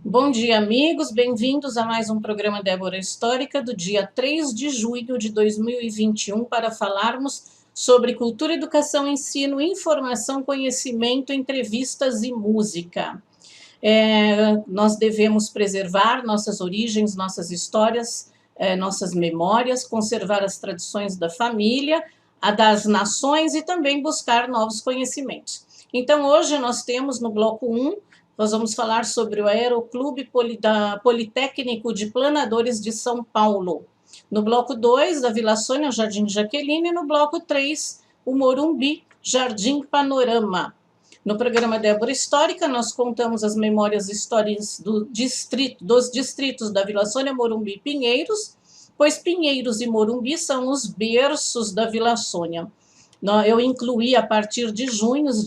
Bom dia, amigos. Bem-vindos a mais um programa Débora Histórica do dia 3 de junho de 2021 para falarmos sobre cultura, educação, ensino, informação, conhecimento, entrevistas e música. Nós devemos preservar nossas origens, nossas histórias, nossas memórias, conservar as tradições da família, a das nações e também buscar novos conhecimentos. Então, hoje nós temos no bloco 1, nós vamos falar sobre o Aeroclube Politécnico de Planadores de São Paulo. No bloco 2, da Vila Sônia, Jardim Jaqueline, e no bloco 3, o Morumbi, Jardim Panorama. No programa Débora Histórica, nós contamos as memórias históricas dos distritos da Vila Sônia, Morumbi e Pinheiros, pois Pinheiros e Morumbi são os berços da Vila Sônia. Eu incluí, a partir de junho, os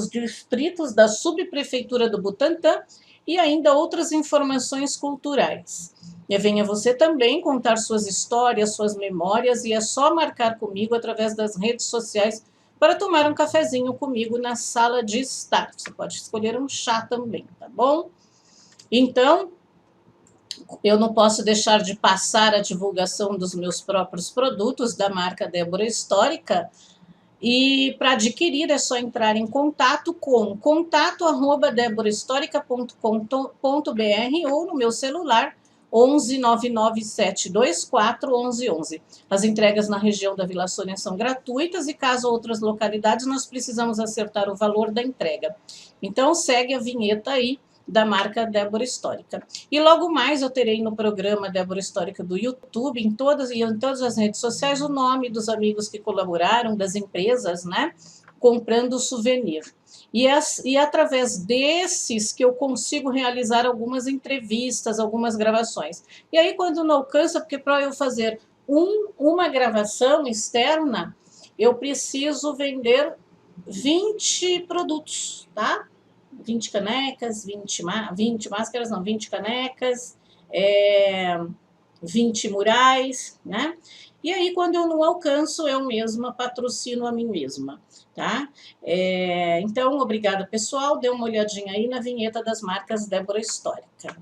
distritos da subprefeitura do Butantã e ainda outras informações culturais. E venha você também contar suas histórias, suas memórias, e é só marcar comigo através das redes sociais para tomar um cafezinho comigo na sala de estar. Você pode escolher um chá também, tá bom? Então, eu não posso deixar de passar a divulgação dos meus próprios produtos da marca Débora Histórica. E para adquirir é só entrar em contato com contato@deborahistorica.com.br ou no meu celular 11 99724 1111. As entregas na região da Vila Sônia são gratuitas e caso outras localidades nós precisamos acertar o valor da entrega. Então segue a vinheta aí da marca Débora Histórica. E logo mais eu terei no programa Débora Histórica do YouTube, em todas as redes sociais, o nome dos amigos que colaboraram, das empresas, né, comprando souvenir. E através desses que eu consigo realizar algumas entrevistas, algumas gravações. E aí, quando não alcança, porque para eu fazer uma gravação externa, eu preciso vender 20 produtos, tá? 20 canecas, 20 máscaras, não, 20 canecas, 20 murais, né? E aí, quando eu não alcanço, eu mesma patrocino a mim mesma, tá? Então, obrigada, pessoal. Dê uma olhadinha aí na vinheta das marcas Débora Histórica.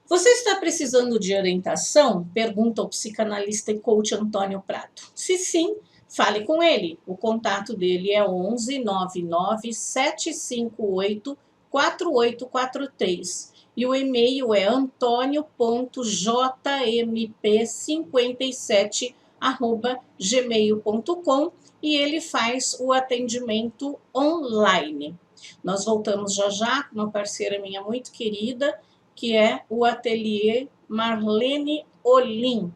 Você está precisando de orientação? Pergunta o psicanalista e coach Antônio Prato. Se sim, fale com ele. O contato dele é 11 99 758 4843 e o e-mail é antonio.jmp57@gmail.com e ele faz o atendimento online. Nós voltamos já com uma parceira minha muito querida, que é o Ateliê Marlene Olim.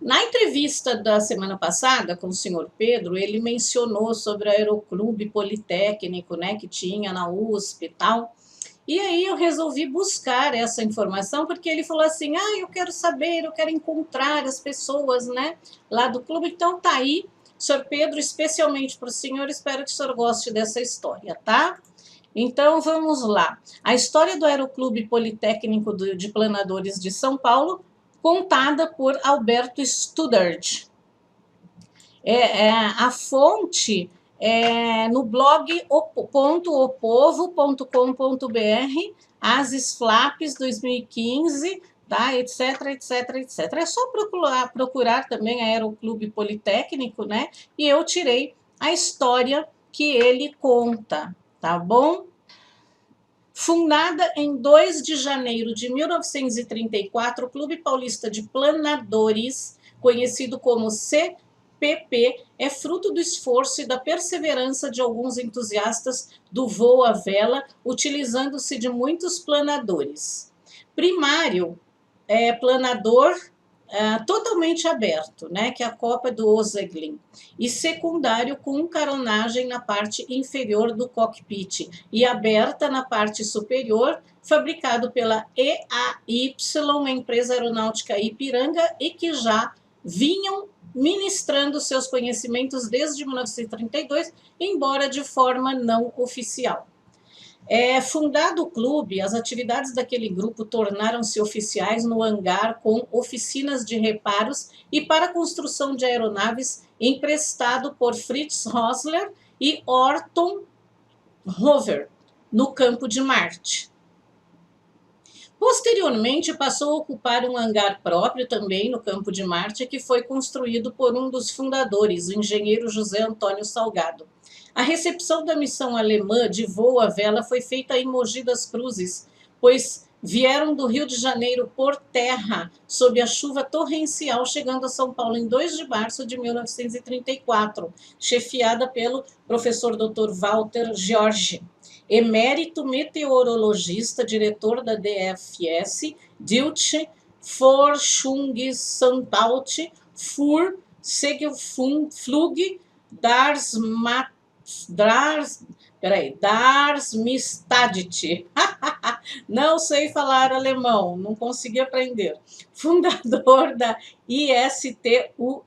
Na entrevista da semana passada com o senhor Pedro, ele mencionou sobre o Aeroclube Politécnico, né, que tinha na USP e tal. E aí eu resolvi buscar essa informação, porque ele falou assim, eu quero saber, eu quero encontrar as pessoas, né, lá do clube. Então tá aí, senhor Pedro, especialmente para o senhor, espero que o senhor goste dessa história, tá? Então vamos lá. A história do Aeroclube Politécnico de Planadores de São Paulo, contada por Alberto Studard. A fonte é no blog opovo.com.br, Asis Flaps 2015, tá? etc, etc, etc. É só procurar também Aeroclube Politécnico, né? E eu tirei a história que ele conta, tá bom? Fundada em 2 de janeiro de 1934, o Clube Paulista de Planadores, conhecido como CPP, é fruto do esforço e da perseverança de alguns entusiastas do voo à vela, utilizando-se de muitos planadores. Primário, planador totalmente aberto, né, que é a copa do Ozeglin, e secundário com caronagem na parte inferior do cockpit e aberta na parte superior, fabricado pela EAY, empresa aeronáutica Ipiranga, e que já vinham ministrando seus conhecimentos desde 1932, embora de forma não oficial. Fundado o clube, as atividades daquele grupo tornaram-se oficiais no hangar com oficinas de reparos e para a construção de aeronaves emprestado por Fritz Rosler e Orton Hoover, no campo de Marte. Posteriormente, passou a ocupar um hangar próprio também no campo de Marte, que foi construído por um dos fundadores, o engenheiro José Antônio Salgado. A recepção da missão alemã de voo à vela foi feita em Mogi das Cruzes, pois vieram do Rio de Janeiro por terra, sob a chuva torrencial, chegando a São Paulo em 2 de março de 1934, chefiada pelo professor Dr. Walter George, emérito meteorologista, diretor da DFS, Deutsche Forschungsanstalt für Segelflug Darmstadt. Não sei falar alemão, não consegui aprender. Fundador da ISTUS,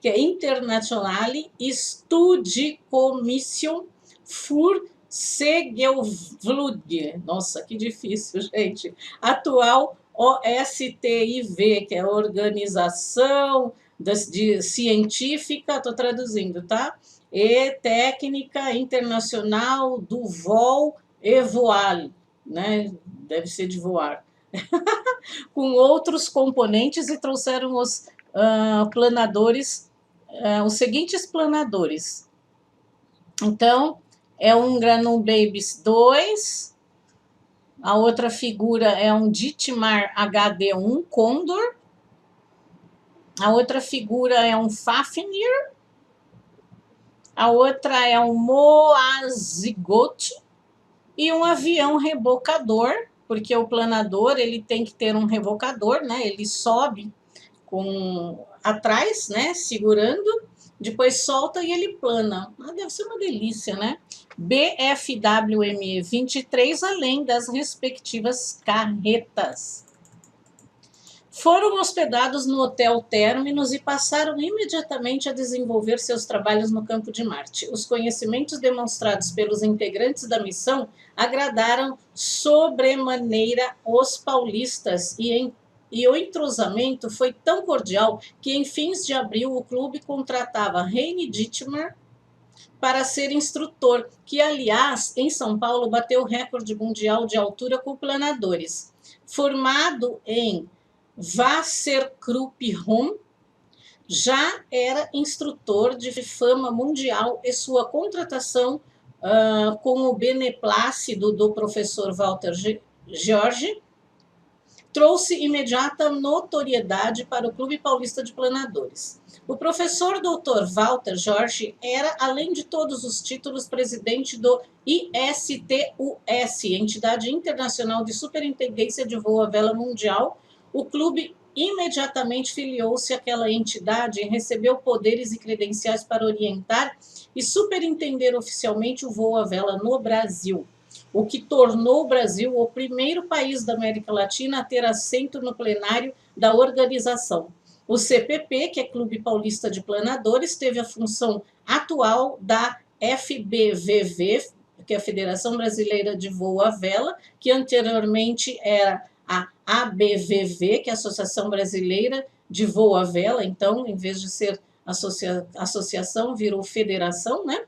que é Internationale Studiekommission für Segelflug. Nossa, que difícil, gente. Atual OSTIV, que é a Organização Científica, estou traduzindo, tá? E Técnica Internacional do Vol e Voile, né? Deve ser de voar. Com outros componentes, e trouxeram os planadores, os seguintes planadores. Então, é um Granum Babies 2, a outra figura é um Ditmar HD1 Condor, a outra figura é um Fafnir, a outra é um Moazigot e um avião rebocador, porque o planador ele tem que ter um rebocador, né? Ele sobe com atrás, né? Segurando, depois solta e ele plana. Deve ser uma delícia, né? BFWME 23, além das respectivas carretas. Foram hospedados no Hotel Terminus e passaram imediatamente a desenvolver seus trabalhos no campo de Marte. Os conhecimentos demonstrados pelos integrantes da missão agradaram sobremaneira os paulistas e o entrosamento foi tão cordial que em fins de abril o clube contratava Heine Dittmar para ser instrutor, que aliás em São Paulo bateu o recorde mundial de altura com planadores. Formado em Wasserkrupp-Rom, já era instrutor de fama mundial e sua contratação com o beneplácito do professor Walter George trouxe imediata notoriedade para o Clube Paulista de Planadores. O professor Dr. Walter George era, além de todos os títulos, presidente do ISTUS, Entidade Internacional de Superintendência de Voo à Vela Mundial. O clube imediatamente filiou-se àquela entidade e recebeu poderes e credenciais para orientar e superintender oficialmente o voo à vela no Brasil. o que tornou o Brasil o primeiro país da América Latina a ter assento no plenário da organização. O CPP, que é Clube Paulista de Planadores, teve a função atual da FBVV, que é a Federação Brasileira de Voo à Vela, que anteriormente era a ABVV, que é a Associação Brasileira de Voo à Vela, então, em vez de ser associação, virou federação, né?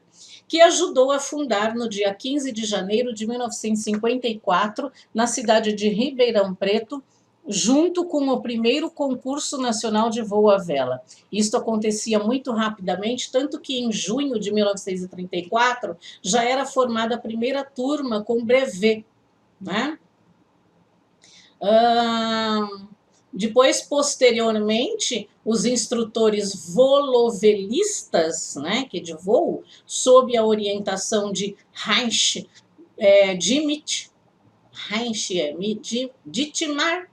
Que ajudou a fundar no dia 15 de janeiro de 1954, na cidade de Ribeirão Preto, junto com o primeiro concurso nacional de voo à vela. Isto acontecia muito rapidamente, tanto que em junho de 1934 já era formada a primeira turma com brevet, né? Depois, posteriormente, os instrutores volovelistas, né, que de voo, sob a orientação de Heinz Dittmar.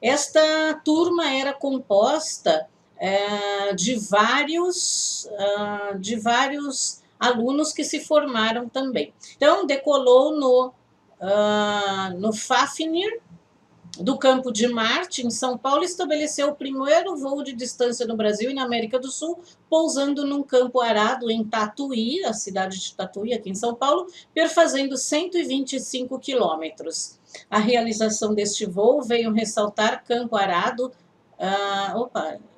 Esta turma era composta de vários alunos que se formaram também. Então, decolou no Fafnir, do Campo de Marte, em São Paulo, estabeleceu o primeiro voo de distância no Brasil e na América do Sul, pousando num campo arado em Tatuí, a cidade de Tatuí, aqui em São Paulo, perfazendo 125 quilômetros. A realização deste voo veio ressaltar Campo Arado.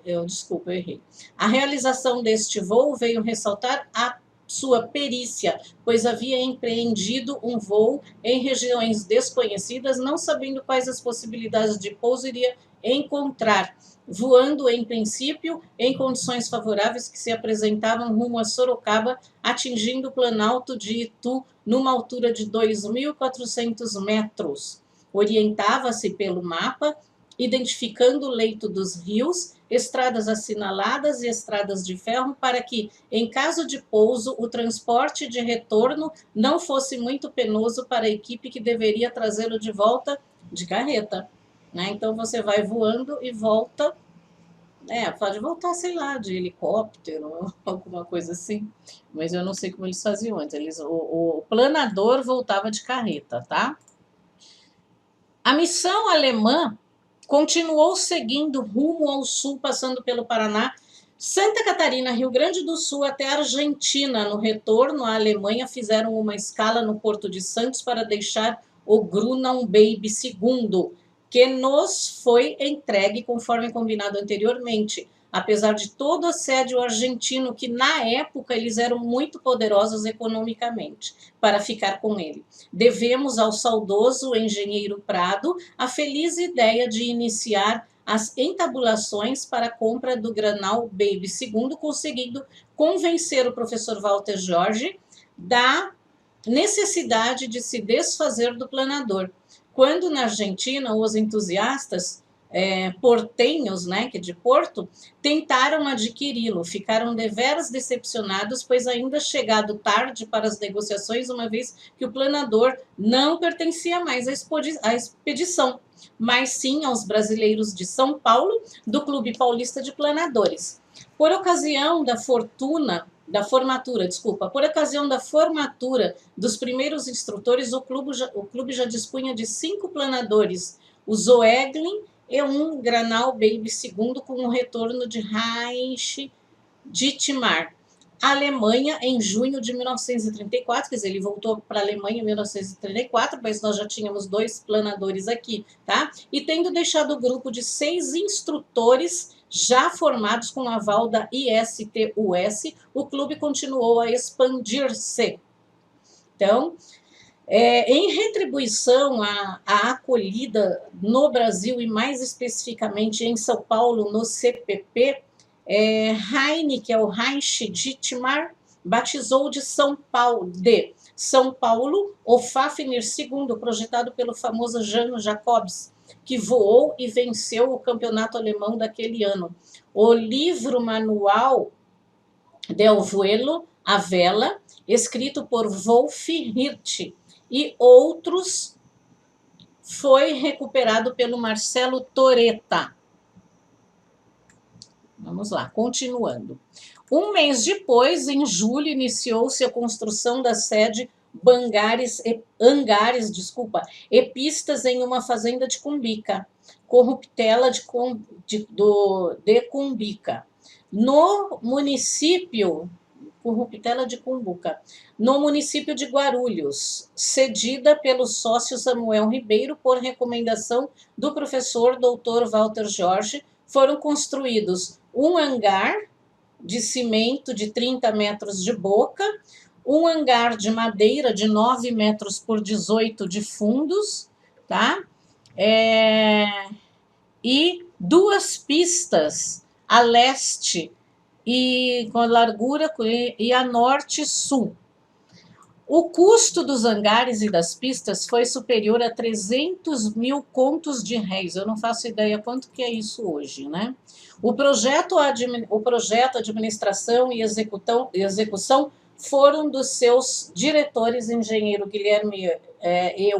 Eu errei. A realização deste voo veio ressaltar a sua perícia, pois havia empreendido um voo em regiões desconhecidas, não sabendo quais as possibilidades de pouso iria encontrar, voando em princípio em condições favoráveis que se apresentavam rumo a Sorocaba, atingindo o Planalto de Itu numa altura de 2.400 metros. Orientava-se pelo mapa, identificando o leito dos rios, estradas assinaladas e estradas de ferro, para que, em caso de pouso, o transporte de retorno não fosse muito penoso para a equipe que deveria trazê-lo de volta de carreta, né? Então, você vai voando e volta, pode voltar, sei lá, de helicóptero, alguma coisa assim, mas eu não sei como eles faziam antes. O planador voltava de carreta, tá? A missão alemã continuou seguindo rumo ao sul, passando pelo Paraná, Santa Catarina, Rio Grande do Sul, até a Argentina. No retorno à Alemanha, fizeram uma escala no Porto de Santos para deixar o Grunau Baby II, que nos foi entregue conforme combinado anteriormente. Apesar de todo o assédio argentino, que na época eles eram muito poderosos economicamente, para ficar com ele. Devemos ao saudoso engenheiro Prado a feliz ideia de iniciar as entabulações para a compra do Grunau Baby II, conseguindo convencer o professor Walter Jorge da necessidade de se desfazer do planador. Quando na Argentina os entusiastas portenhos, né, que de Porto, tentaram adquiri-lo, ficaram deveras decepcionados, pois ainda chegado tarde para as negociações, uma vez que o planador não pertencia mais à expedição, mas sim aos brasileiros de São Paulo, do Clube Paulista de Planadores. Por ocasião da formatura dos primeiros instrutores, o clube já dispunha de 5 planadores, o Zoeglin e um Grunau Baby II, com o retorno de Heinz Dittmar. A Alemanha, em junho de 1934, quer dizer, ele voltou para a Alemanha em 1934, mas nós já tínhamos 2 planadores aqui, tá? E tendo deixado o grupo de 6 instrutores já formados com aval da ISTUS, o clube continuou a expandir-se. Então, em retribuição à acolhida no Brasil e mais especificamente em São Paulo, no CPP, Heine, que é o Heinz Dittmar, batizou de São Paulo o Fafnir II, projetado pelo famoso Jano Jacobs, que voou e venceu o campeonato alemão daquele ano. O livro manual del Vuelo à Vela, escrito por Wolf Hirth e outros, foi recuperado pelo Marcelo Toretta. Vamos lá, continuando. Um mês depois, em julho, iniciou-se a construção da sede e pistas em uma fazenda de Cumbica, corruptela de Cumbica. No município, corruptela de Cumbuca, no município de Guarulhos, cedida pelo sócio Samuel Ribeiro por recomendação do professor Dr. Walter Jorge, foram construídos um hangar de cimento de 30 metros de boca, um hangar de madeira de 9 metros por 18 de fundos, tá? E 2 pistas a leste e com a largura e a norte-sul. O custo dos hangares e das pistas foi superior a 300 mil contos de réis. Eu não faço ideia quanto que é isso hoje, né? O projeto, administração e execução foram dos seus diretores, engenheiro Guilherme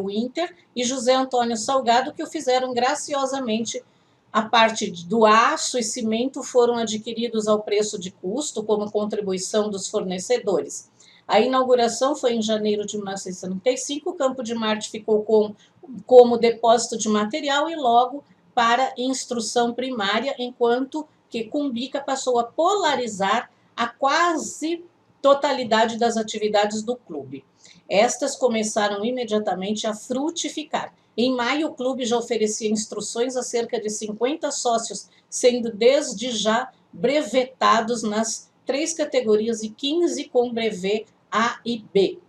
Winter e José Antônio Salgado, que o fizeram graciosamente. A parte do aço e cimento foram adquiridos ao preço de custo, como contribuição dos fornecedores. A inauguração foi em janeiro de 1975, o Campo de Marte ficou como depósito de material e logo para instrução primária, enquanto que Cumbica passou a polarizar a quase totalidade das atividades do clube. Estas começaram imediatamente a frutificar. Em maio, o clube já oferecia instruções a cerca de 50 sócios, sendo desde já brevetados nas 3 categorias e 15 com brevet A e B.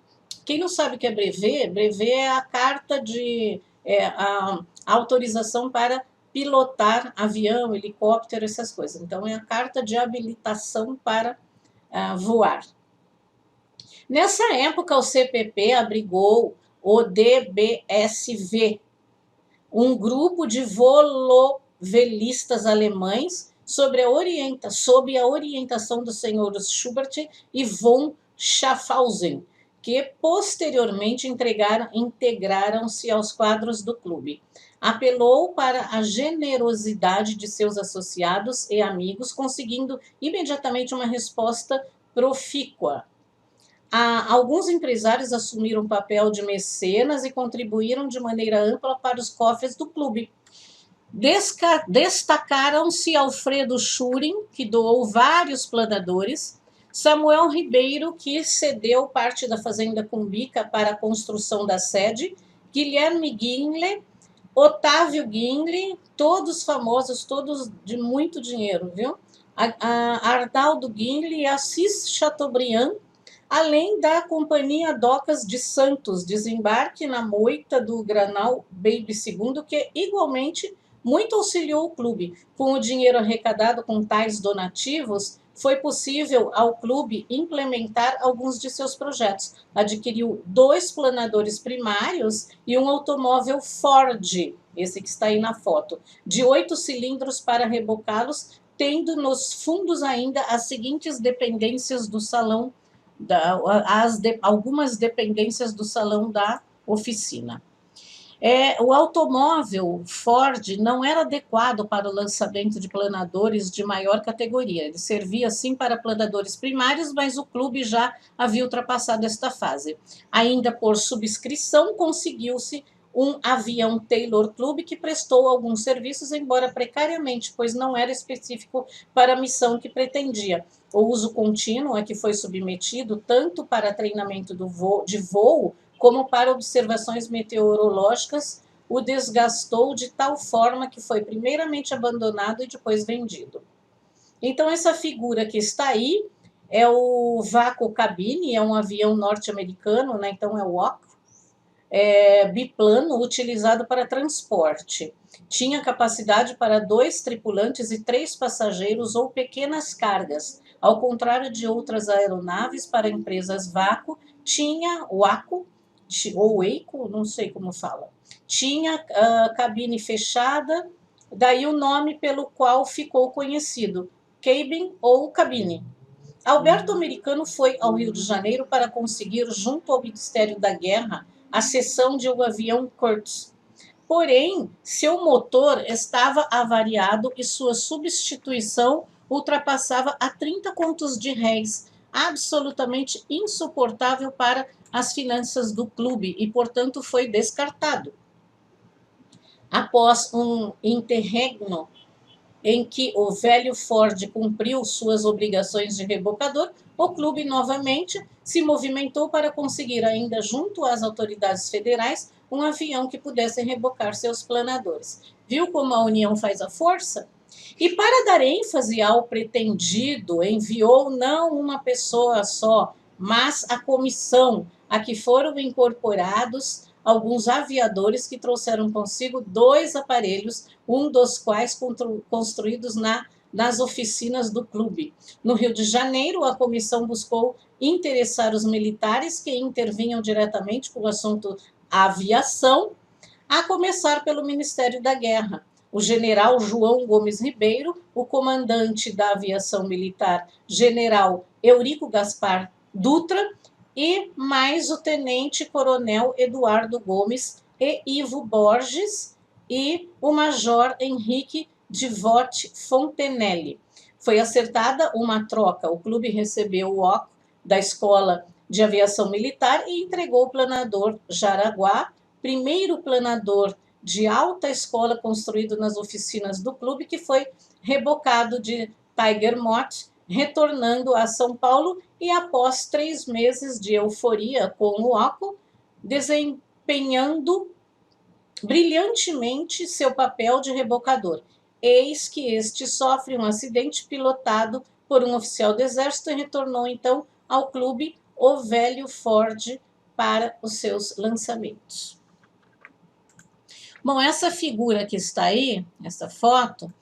Quem não sabe o que é brevet? Brevet é a carta de a autorização para pilotar avião, helicóptero, essas coisas. Então, é a carta de habilitação para voar. Nessa época, o CPP abrigou o DBSV, um grupo de volovelistas alemães sob a orientação dos senhores Schubert e von Schaffhausen, que posteriormente integraram-se aos quadros do clube. Apelou para a generosidade de seus associados e amigos, conseguindo imediatamente uma resposta profícua. Alguns empresários assumiram o papel de mecenas e contribuíram de maneira ampla para os cofres do clube. Destacaram-se Alfredo Schuring, que doou vários planadores, Samuel Ribeiro, que cedeu parte da fazenda Cumbica para a construção da sede, Guilherme Guinle, Otávio Guinle, todos famosos, todos de muito dinheiro, viu? Arnaldo Guinle e Assis Chateaubriand, além da Companhia Docas de Santos, desembarque na moita do Granal Baby II, que igualmente muito auxiliou o clube. Com o dinheiro arrecadado com tais donativos, foi possível ao clube implementar alguns de seus projetos. Adquiriu 2 planadores primários e um automóvel Ford, esse que está aí na foto, de 8 cilindros para rebocá-los, tendo nos fundos ainda as seguintes dependências do salão, algumas dependências do salão da oficina. O automóvel Ford não era adequado para o lançamento de planadores de maior categoria. Ele servia, sim, para planadores primários, mas o clube já havia ultrapassado esta fase. Ainda por subscrição, conseguiu-se um avião Taylor Club que prestou alguns serviços, embora precariamente, pois não era específico para a missão que pretendia. O uso contínuo a que foi submetido, tanto para treinamento de voo, como para observações meteorológicas, o desgastou de tal forma que foi primeiramente abandonado e depois vendido. Então, essa figura que está aí é o Vácuo Cabine, é um avião norte-americano, né? Então é o WAC, biplano, utilizado para transporte. Tinha capacidade para 2 tripulantes e 3 passageiros ou pequenas cargas. Ao contrário de outras aeronaves para empresas Vácuo, tinha o WACO, ou EICO, não sei como fala, tinha cabine fechada, daí o nome pelo qual ficou conhecido, cabin ou cabine. Alberto Americano foi ao Rio de Janeiro para conseguir, junto ao Ministério da Guerra, a cessão de um avião Curtiss. Porém, seu motor estava avariado e sua substituição ultrapassava a 30 contos de réis. absolutamente insuportável para as finanças do clube e, portanto, foi descartado. Após um interregno em que o velho Ford cumpriu suas obrigações de rebocador, o clube novamente se movimentou para conseguir, ainda junto às autoridades federais, um avião que pudesse rebocar seus planadores. Viu como a união faz a força? E para dar ênfase ao pretendido, enviou não uma pessoa só, mas a comissão, a que foram incorporados alguns aviadores que trouxeram consigo 2 aparelhos, um dos quais construídos nas oficinas do clube. No Rio de Janeiro, a comissão buscou interessar os militares que intervinham diretamente com o assunto aviação, a começar pelo Ministério da Guerra. O general João Gomes Ribeiro, o comandante da aviação militar, general Eurico Gaspar Dutra, e mais o tenente-coronel Eduardo Gomes e Ivo Borges e o major Henrique Divot Fontenelle. Foi acertada uma troca. O clube recebeu o OC da Escola de Aviação Militar e entregou o planador Jaraguá, primeiro planador de alta escola construído nas oficinas do clube, que foi rebocado de Tiger Moth, retornando a São Paulo e, após 3 meses de euforia com o OCO, desempenhando brilhantemente seu papel de rebocador. Eis que este sofre um acidente pilotado por um oficial do Exército e retornou então ao clube o velho Ford para os seus lançamentos. Bom, essa figura que está aí, essa foto,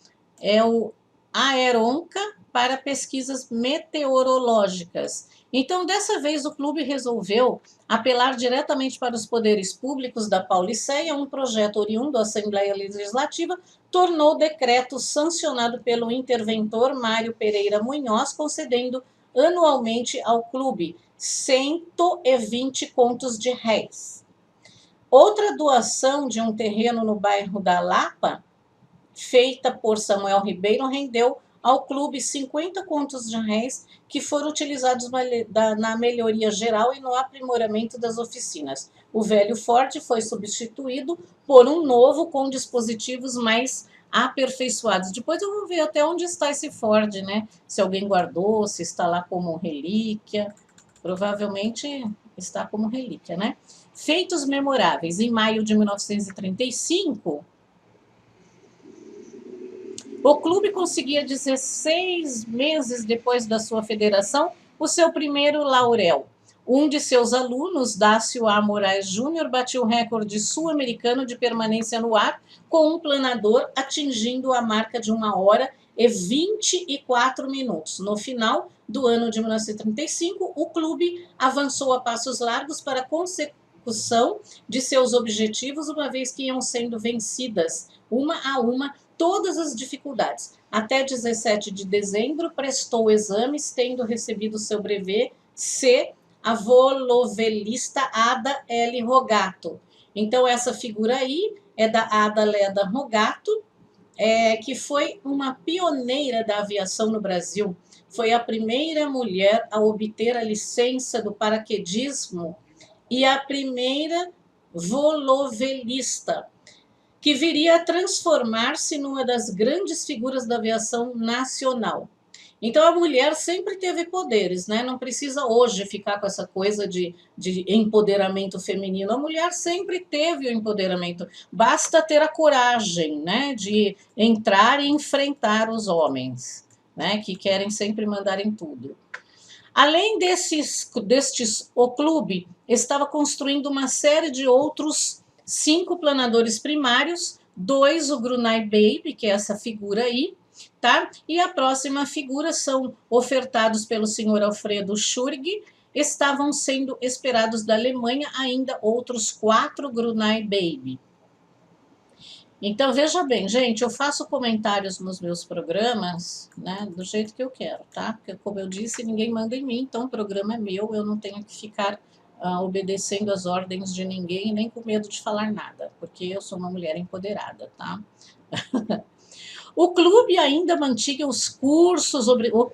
é o Aeronca para pesquisas meteorológicas. Então, dessa vez, o clube resolveu apelar diretamente para os poderes públicos da Pauliceia. Um projeto oriundo da Assembleia Legislativa tornou o decreto sancionado pelo interventor Mário Pereira Munhoz, concedendo anualmente ao clube 120 contos de réis. Outra doação de um terreno no bairro da Lapa, feita por Samuel Ribeiro, rendeu ao clube 50 contos de réis que foram utilizados na melhoria geral e no aprimoramento das oficinas. O velho Ford foi substituído por um novo com dispositivos mais aperfeiçoados. Depois eu vou ver até onde está esse Ford, né? Se alguém guardou, se está lá como relíquia. Provavelmente está como relíquia, né? Feitos memoráveis. Em maio de 1935, o clube conseguia 16 meses depois da sua federação o seu primeiro laurel. Um de seus alunos, Dácio A. Moraes Júnior, bateu o recorde sul-americano de permanência no ar com um planador, atingindo a marca de 1 hora e 24 minutos. No final do ano de 1935, o clube avançou a passos largos para a consecução de seus objetivos, uma vez que iam sendo vencidas, uma a uma, todas as dificuldades. Até 17 de dezembro, prestou exames, tendo recebido seu brevet C, a volovelista Ada L. Rogato. Então, essa figura aí é da Ada Leda Rogato, que foi uma pioneira da aviação no Brasil. Foi a primeira mulher a obter a licença do paraquedismo e a primeira volovelista, que viria a transformar-se numa das grandes figuras da aviação nacional. Então, a mulher sempre teve poderes, né? Não precisa hoje ficar com essa coisa de empoderamento feminino. A mulher sempre teve o empoderamento. Basta ter a coragem, né, de entrar e enfrentar os homens, né, que querem sempre mandar em tudo. Além destes, o clube estava construindo uma série de outros 5 planadores primários, 2 o Grunai Baby, que é essa figura aí, tá? E a próxima figura são ofertados pelo senhor Alfredo Schurg, estavam sendo esperados da Alemanha ainda outros 4 Grunai Baby. Então, veja bem, gente, eu faço comentários nos meus programas, né, do jeito que eu quero, tá? Porque, como eu disse, ninguém manda em mim, então o programa é meu, eu não tenho que ficar obedecendo as ordens de ninguém, nem com medo de falar nada, porque eu sou uma mulher empoderada, tá? O clube ainda mantinha os cursos,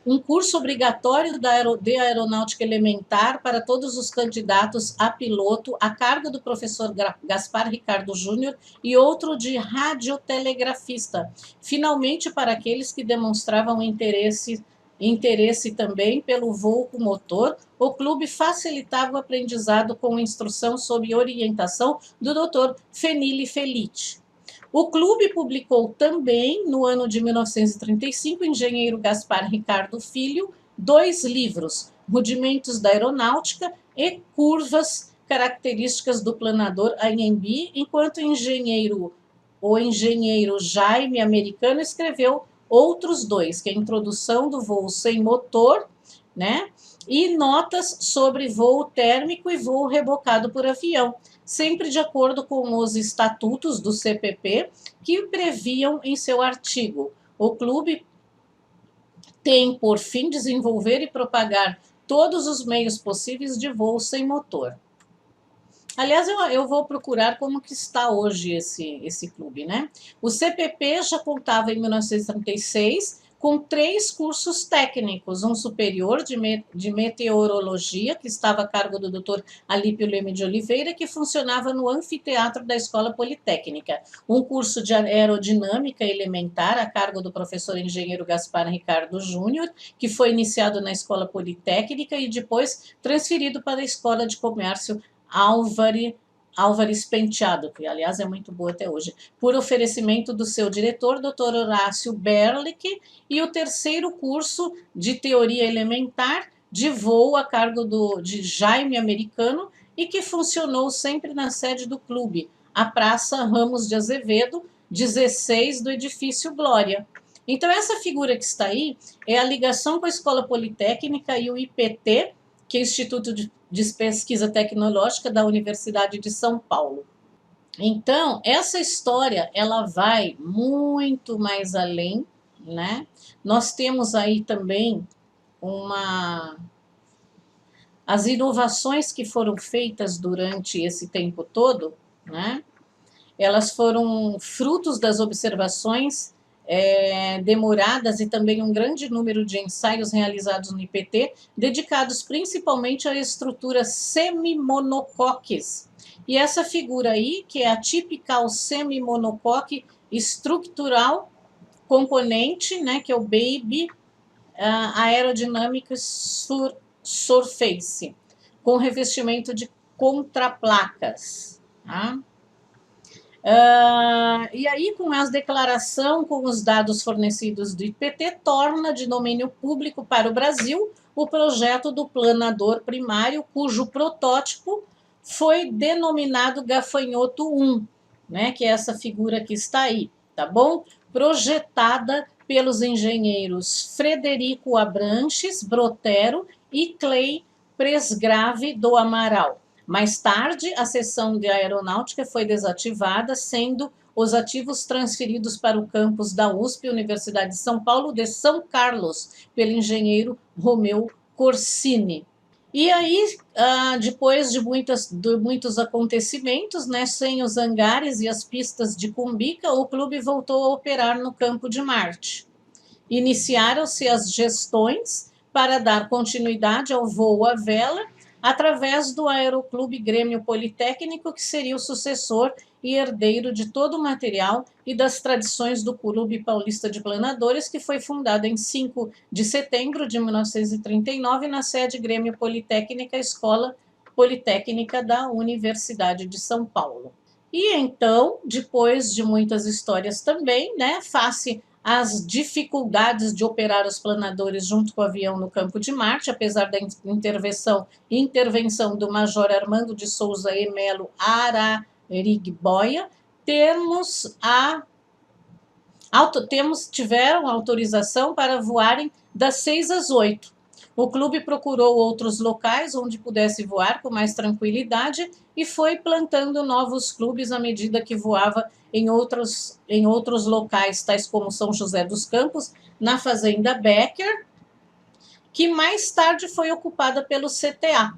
um curso obrigatório de aeronáutica elementar para todos os candidatos a piloto, a cargo do professor Gaspar Ricardo Júnior, e outro de radiotelegrafista, finalmente para aqueles que demonstravam interesse também pelo voo com motor. O clube facilitava o aprendizado com instrução sob orientação do Dr. Fenili Felice. O clube publicou também, no ano de 1935, engenheiro Gaspar Ricardo Filho, 2 livros, Rudimentos da Aeronáutica e Curvas Características do Planador Anhembi, enquanto o engenheiro Jaime Americano escreveu outros 2, que é a Introdução do Voo Sem Motor, né? E notas sobre voo térmico e voo rebocado por avião, sempre de acordo com os estatutos do CPP, que previam em seu artigo: o clube tem por fim desenvolver e propagar todos os meios possíveis de voo sem motor. Aliás, eu vou procurar como que está hoje esse clube, né? O CPP já contava em 1936 com 3 cursos técnicos, um superior de meteorologia, que estava a cargo do Dr. Alípio Leme de Oliveira, que funcionava no anfiteatro da Escola Politécnica, um curso de aerodinâmica elementar, a cargo do professor engenheiro Gaspar Ricardo Júnior, que foi iniciado na Escola Politécnica e depois transferido para a Escola de Comércio Álvares Penteado, que aliás é muito boa até hoje, por oferecimento do seu diretor, Dr. Horácio Berlich, e o 3º curso de teoria elementar de voo a cargo de Jaime Americano, e que funcionou sempre na sede do clube, a Praça Ramos de Azevedo, 16 do edifício Glória. Então, essa figura que está aí é a ligação com a Escola Politécnica e o IPT, que é o Instituto de Pesquisa Tecnológica da Universidade de São Paulo. Então, essa história, ela vai muito mais além, né? Nós temos aí também as inovações que foram feitas durante esse tempo todo, né? Elas foram frutos das observações demoradas e também um grande número de ensaios realizados no IPT, dedicados principalmente à estrutura semimonocoques. E essa figura aí, que é a tipical semimonocoque estrutural componente, né, que é o Baby Aerodynamic Surface, com revestimento de contraplacas, tá? E aí, com as declarações, com os dados fornecidos do IPT, torna de domínio público para o Brasil o projeto do planador primário, cujo protótipo foi denominado Gafanhoto 1, né, que é essa figura que está aí, tá bom? Projetada pelos engenheiros Frederico Abranches Brotero e Clay Presgrave do Amaral. Mais tarde, a seção de aeronáutica foi desativada, sendo os ativos transferidos para o campus da USP, Universidade de São Paulo, de São Carlos, pelo engenheiro Romeu Corsini. E aí, depois de muitos acontecimentos, né, sem os hangares e as pistas de Cumbica, o clube voltou a operar no Campo de Marte. Iniciaram-se as gestões para dar continuidade ao voo à vela, através do Aeroclube Grêmio Politécnico, que seria o sucessor e herdeiro de todo o material e das tradições do Clube Paulista de Planadores, que foi fundado em 5 de setembro de 1939 na sede Grêmio Politécnica, Escola Politécnica da Universidade de São Paulo. E então, depois de muitas histórias também, né, face as dificuldades de operar os planadores junto com o avião no Campo de Marte, apesar da intervenção do Major Armando de Souza e Melo Ararigboia, tiveram autorização para voarem das 6 às 8. O clube procurou outros locais onde pudesse voar com mais tranquilidade e foi plantando novos clubes à medida que voava em outros locais, tais como São José dos Campos, na Fazenda Becker, que mais tarde foi ocupada pelo CTA.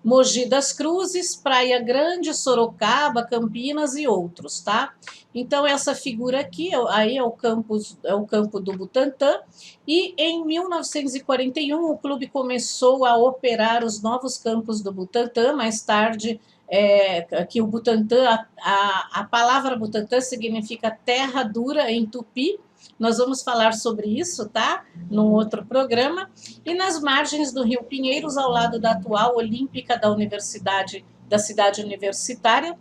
Mogi das Cruzes, Praia Grande, Sorocaba, Campinas e outros, tá? Então, essa figura aqui, aí é o campo do Butantã, e em 1941 o clube começou a operar os novos campos do Butantã, mais tarde, que o Butantã, a palavra Butantã significa terra dura em tupi. Nós vamos falar sobre isso, tá? Num outro programa. E nas margens do Rio Pinheiros, ao lado da atual Olímpica da cidade universitária,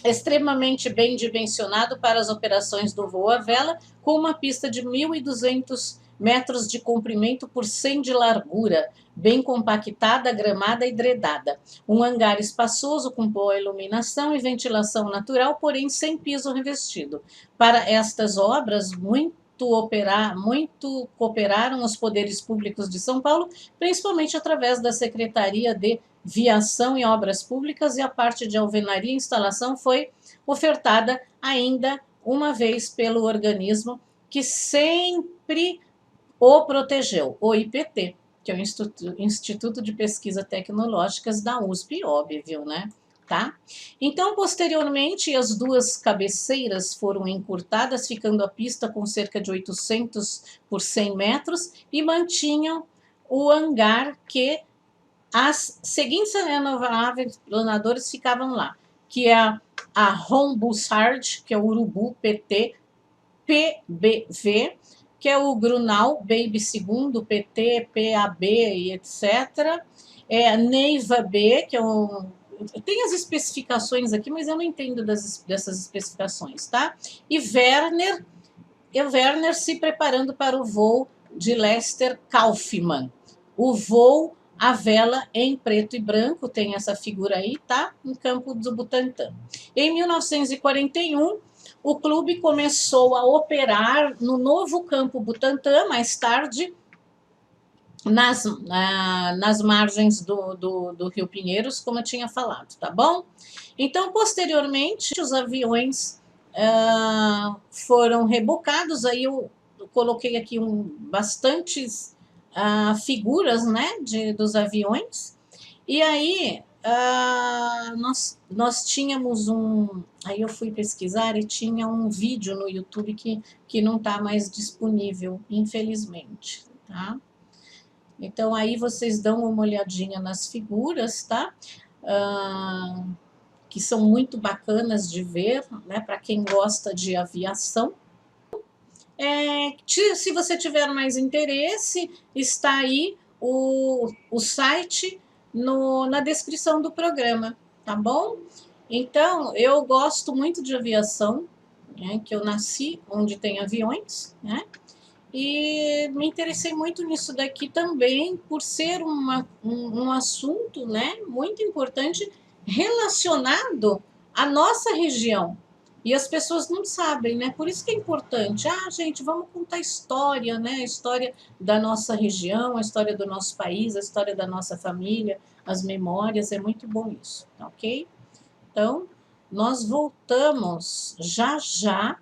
extremamente bem dimensionado para as operações do voo à vela, com uma pista de 1.200 metros de comprimento por 100 de largura, bem compactada, gramada e dredada. Um hangar espaçoso com boa iluminação e ventilação natural, porém sem piso revestido. Para estas obras, muito cooperaram os poderes públicos de São Paulo, principalmente através da Secretaria de Viação e Obras Públicas, e a parte de alvenaria e instalação foi ofertada ainda uma vez pelo organismo que sempre o protegeu, o IPT, que é o Instituto de Pesquisas Tecnológicas da USP, óbvio, né? Tá? Então, posteriormente, as duas cabeceiras foram encurtadas, ficando a pista com cerca de 800 por 100 metros, e mantinham o hangar que as seguintes aeronaves planadoras ficavam lá, que é a Ron Bussard, que é o Urubu PT PBV, que é o Grunau Baby II, PT, PAB e etc. A Neiva B, que é um... Tem as especificações aqui, mas eu não entendo dessas especificações, tá? E o Werner se preparando para o voo de Lester Kaufmann. O voo à vela em preto e branco, tem essa figura aí, tá? No campo do Butantã. Em 1941, o clube começou a operar no novo campo Butantã, mais tarde, nas margens do Rio Pinheiros, como eu tinha falado, tá bom? Então, posteriormente, os aviões foram rebocados, aí eu coloquei aqui bastantes figuras, né, dos aviões, e aí nós tínhamos aí eu fui pesquisar e tinha um vídeo no YouTube que não está mais disponível, infelizmente, tá? Então, aí vocês dão uma olhadinha nas figuras, tá? Que são muito bacanas de ver, né, para quem gosta de aviação. Se você tiver mais interesse, está aí o site na descrição do programa, tá bom? Então, eu gosto muito de aviação, né, que eu nasci onde tem aviões, né? E me interessei muito nisso daqui também, por ser um assunto, né, muito importante relacionado à nossa região. E as pessoas não sabem, né? Por isso que é importante. Gente, vamos contar a história, né? A história da nossa região, a história do nosso país, a história da nossa família, as memórias, é muito bom isso, tá ok? Então, nós voltamos já já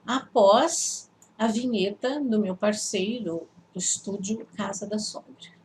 após a vinheta do meu parceiro, do estúdio Casa da Sombra.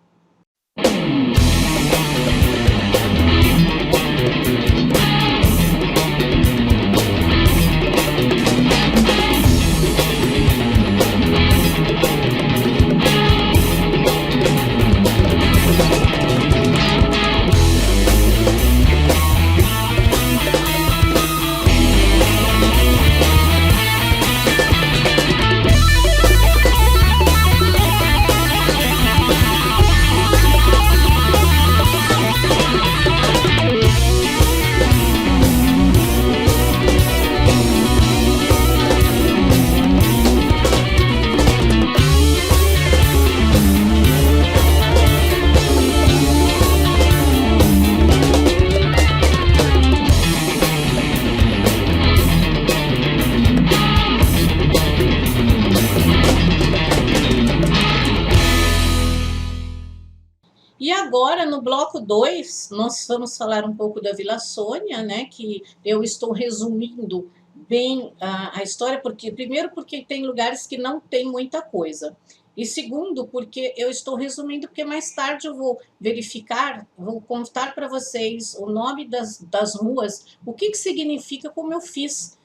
E agora, no bloco 2, nós vamos falar um pouco da Vila Sônia, né, que eu estou resumindo bem a história, primeiro porque tem lugares que não tem muita coisa. E segundo, porque eu estou resumindo, porque mais tarde eu vou verificar, vou contar para vocês o nome das ruas, o que significa, como eu fiz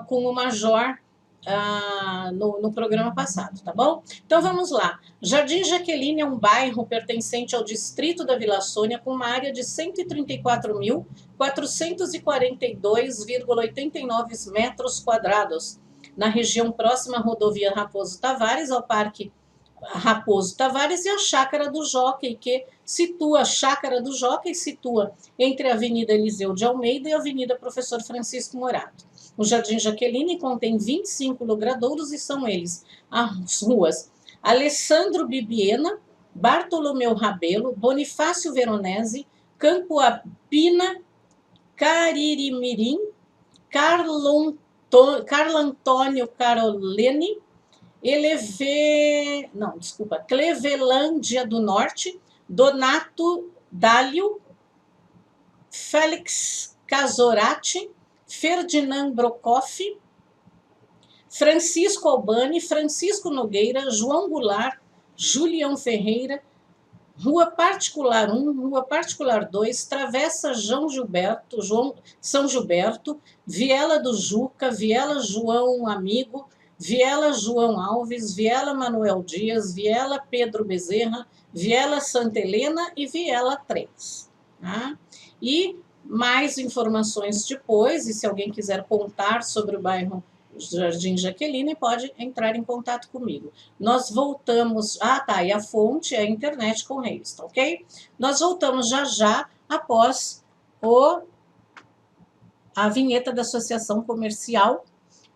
com o Major no programa passado, tá bom? Então vamos lá. Jardim Jaqueline é um bairro pertencente ao distrito da Vila Sônia, com uma área de 134.442,89 metros quadrados, na região próxima à rodovia Raposo Tavares, ao Parque Raposo Tavares, e a Chácara do Jockey, que situa, a Chácara do Jockey situa entre a Avenida Eliseu de Almeida e a Avenida Professor Francisco Morato. O Jardim Jaqueline contém 25 logradouros e são eles as ruas Alessandro Bibiena, Bartolomeu Rabelo, Bonifácio Veronese, Campo Apina, Caririmirim, Carlo Antônio Carolene, Clevelândia do Norte, Donato Dálio, Félix Casorati, Ferdinand Brocoff, Francisco Albani, Francisco Nogueira, João Goulart, Julião Ferreira, Rua Particular 1, Rua Particular 2, Travessa São Gilberto, Viela do Juca, Viela João Amigo, Viela João Alves, Viela Manuel Dias, Viela Pedro Bezerra, Viela Santa Helena e Viela 3. Tá? E mais informações depois, e se alguém quiser contar sobre o bairro Jardim Jaqueline, pode entrar em contato comigo. Nós voltamos... e a fonte é a internet com Reis, tá ok? Nós voltamos já após a vinheta da Associação Comercial,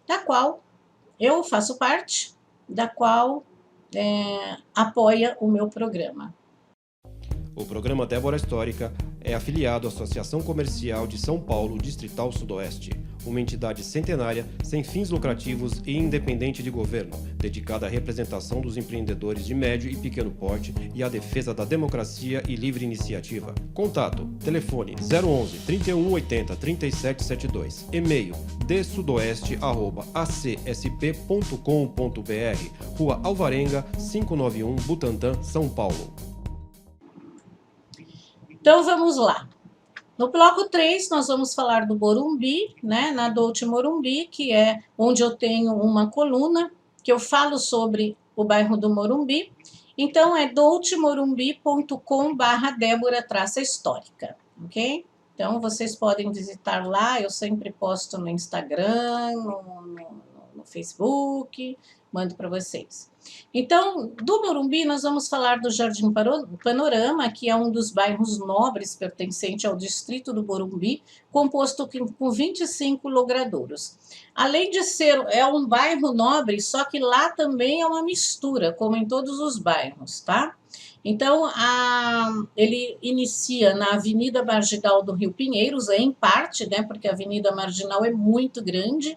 da qual eu faço parte, da qual apoia o meu programa. O programa Débora Histórica é afiliado à Associação Comercial de São Paulo, Distrital Sudoeste, uma entidade centenária, sem fins lucrativos e independente de governo, dedicada à representação dos empreendedores de médio e pequeno porte e à defesa da democracia e livre iniciativa. Contato: telefone 011 3180 3772, e-mail dsudoeste@acsp.com.br, Rua Alvarenga, 591, Butantã, São Paulo. Então, vamos lá. No bloco 3, nós vamos falar do Morumbi, né, na Dolce Morumbi, que é onde eu tenho uma coluna, que eu falo sobre o bairro do Morumbi. Então, é dolcemorumbi.com/Débora-histórica, ok? Então, vocês podem visitar lá, eu sempre posto no Instagram, no Facebook, mando para vocês. Então, do Morumbi, nós vamos falar do Jardim Panorama, que é um dos bairros nobres pertencente ao distrito do Morumbi, composto com 25 logradouros. Além de ser um bairro nobre, só que lá também é uma mistura, como em todos os bairros, tá? Então, ele inicia na Avenida Marginal do Rio Pinheiros, em parte, né, porque a Avenida Marginal é muito grande.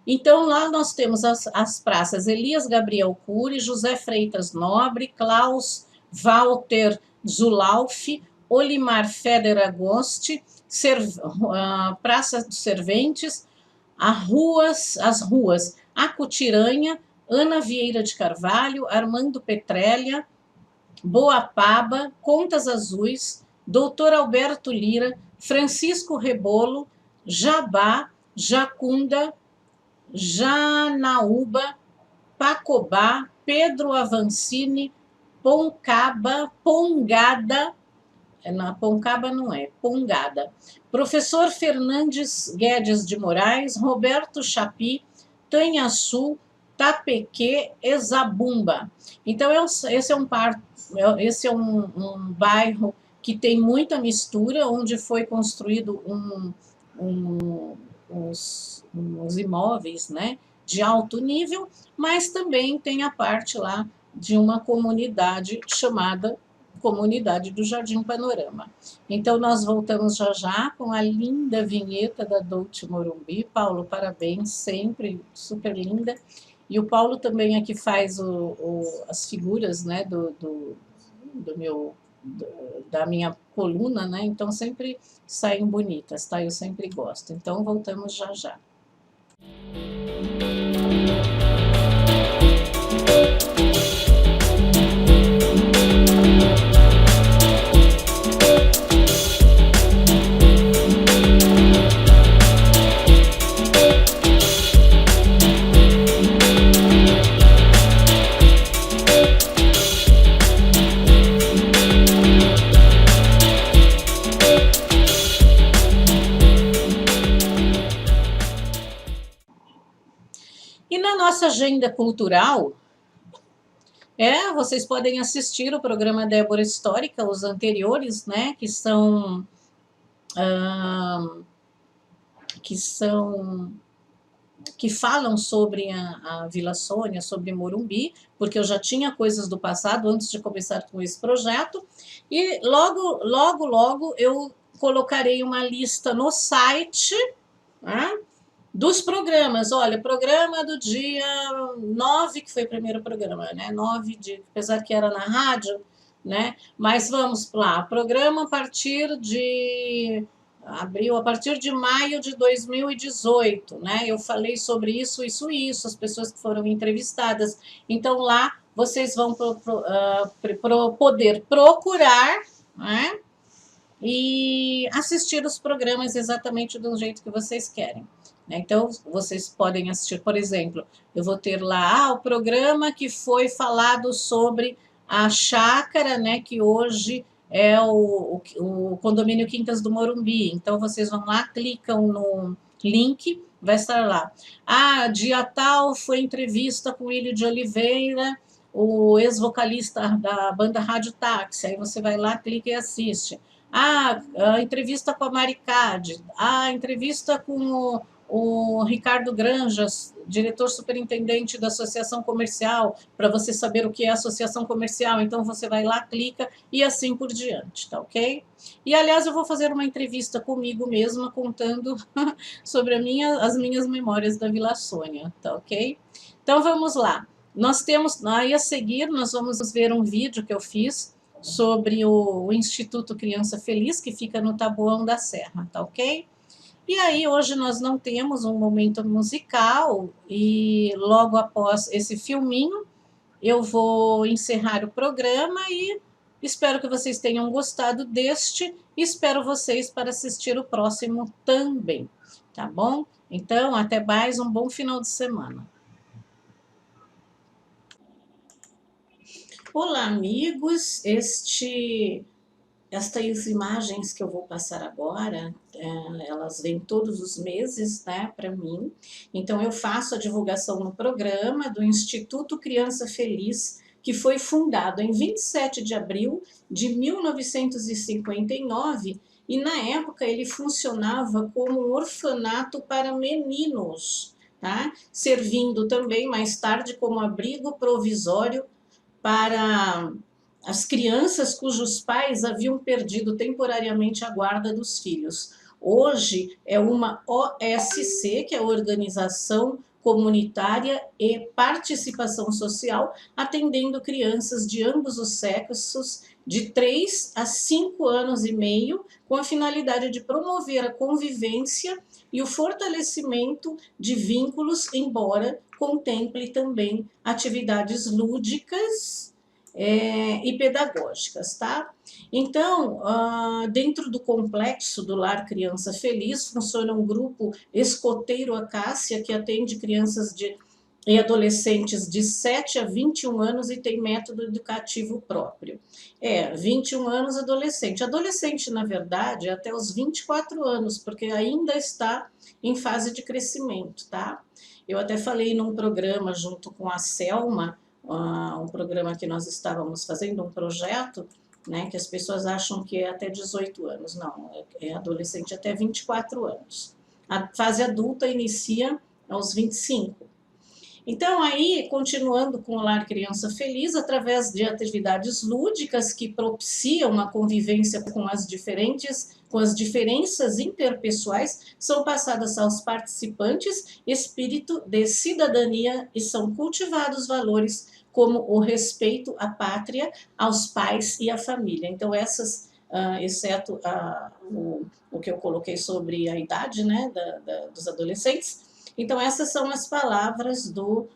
Então, lá nós temos as praças Elias Gabriel Cury, José Freitas Nobre, Klaus Walter Zulauf, Olimar Feder Agosti, Praça dos Serventes, as ruas Acutiranha, Ana Vieira de Carvalho, Armando Petrélia, Boapaba, Contas Azuis, Doutor Alberto Lira, Francisco Rebolo, Jabá, Jacunda, Janaúba, Pacobá, Pedro Avancini, Pongada, Poncaba não é, Pongada, Professor Fernandes Guedes de Moraes, Roberto Chapi, Tanhaçu, Tapequê e Zabumba. Então, esse é um bairro que tem muita mistura, onde foi construído uns imóveis, né, de alto nível, mas também tem a parte lá de uma comunidade chamada Comunidade do Jardim Panorama. Então, nós voltamos já com a linda vinheta da Dolce Morumbi. Paulo, parabéns, sempre super linda. E o Paulo também aqui faz as figuras, né, da minha coluna, né? Então sempre saem bonitas, tá? Eu sempre gosto. Então voltamos já. agenda cultural, vocês podem assistir o programa Débora Histórica, os anteriores, né, que falam sobre a Vila Sônia, sobre Morumbi, porque eu já tinha coisas do passado antes de começar com esse projeto, e logo eu colocarei uma lista no site, né, dos programas. Olha, programa do dia 9, que foi o primeiro programa, né? 9 de, apesar que era na rádio, né? Mas vamos lá, programa a partir de maio de 2018, né? Eu falei sobre isso, as pessoas que foram entrevistadas. Então, lá vocês vão poder procurar, né? E assistir os programas exatamente do jeito que vocês querem. Então, vocês podem assistir, por exemplo, eu vou ter lá o programa que foi falado sobre a chácara, né, que hoje é o condomínio Quintas do Morumbi. Então, vocês vão lá, clicam no link, vai estar lá. Dia tal foi entrevista com o Willy de Oliveira, o ex-vocalista da banda Rádio Táxi. Aí você vai lá, clica e assiste. A entrevista com a Maricade, a entrevista com o Ricardo Granjas, diretor superintendente da Associação Comercial, para você saber o que é Associação Comercial. Então, você vai lá, clica e assim por diante, tá ok? E, aliás, eu vou fazer uma entrevista comigo mesma, contando sobre as minhas memórias da Vila Sônia, tá ok? Então, vamos lá. Nós temos, aí a seguir, nós vamos ver um vídeo que eu fiz sobre o Instituto Criança Feliz, que fica no Taboão da Serra, tá ok? E aí, hoje nós não temos um momento musical, e logo após esse filminho, eu vou encerrar o programa e espero que vocês tenham gostado deste, e espero vocês para assistir o próximo também, tá bom? Então, até mais, um bom final de semana. Olá, amigos, estas imagens que eu vou passar agora, elas vêm todos os meses, né, para mim. Então, eu faço a divulgação no programa do Instituto Criança Feliz, que foi fundado em 27 de abril de 1959, e na época ele funcionava como um orfanato para meninos, tá? Servindo também mais tarde como abrigo provisório para as crianças cujos pais haviam perdido temporariamente a guarda dos filhos. Hoje é uma OSC, que é a Organização Comunitária e Participação Social, atendendo crianças de ambos os sexos, de 3 a 5 anos e meio, com a finalidade de promover a convivência e o fortalecimento de vínculos, embora contemple também atividades lúdicas e pedagógicas, tá? Então, dentro do complexo do Lar Criança Feliz, funciona um grupo Escoteiro Acácia, que atende crianças e adolescentes de 7 a 21 anos e tem método educativo próprio. 21 anos adolescente. Adolescente, na verdade, é até os 24 anos, porque ainda está em fase de crescimento, tá? Eu até falei num programa junto com a Selma, um programa que nós estávamos fazendo, um projeto, né, que as pessoas acham que é até 18 anos. Não, é adolescente até 24 anos. A fase adulta inicia aos 25. Então, aí, continuando com o Lar Criança Feliz, através de atividades lúdicas que propiciam a convivência com as diferenças interpessoais, são passadas aos participantes espírito de cidadania e são cultivados valores como o respeito à pátria, aos pais e à família. Então, exceto o que eu coloquei sobre a idade, né, dos adolescentes. Então, essas são as palavras do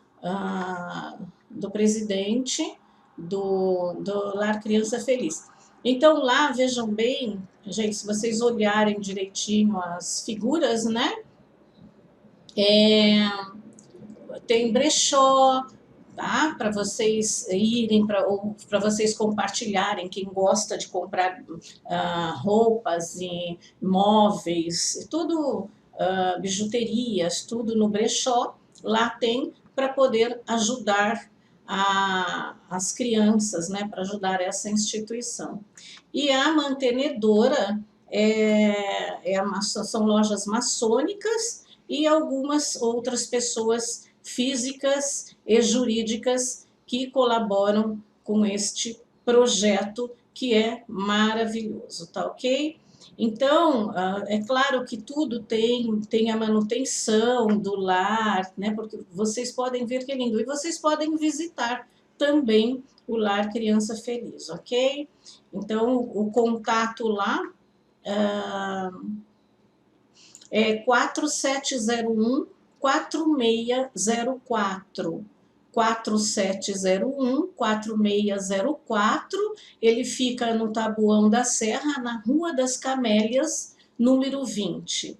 presidente do Lar Criança Feliz. Então, lá, vejam bem, gente, se vocês olharem direitinho as figuras, né? Tem brechó, tá? Para vocês irem, para vocês compartilharem, quem gosta de comprar roupas e móveis, tudo, bijuterias, tudo no brechó. Lá tem para poder ajudar as crianças, né, para ajudar essa instituição. E a mantenedora são lojas maçônicas e algumas outras pessoas físicas e jurídicas que colaboram com este projeto, que é maravilhoso, tá ok? Então, é claro que tudo tem a manutenção do lar, né? Porque vocês podem ver que é lindo. E vocês podem visitar também o Lar Criança Feliz, ok? Então, o contato lá é 4701-4604. 4701-4604, ele fica no Taboão da Serra, na Rua das Camélias, número 20.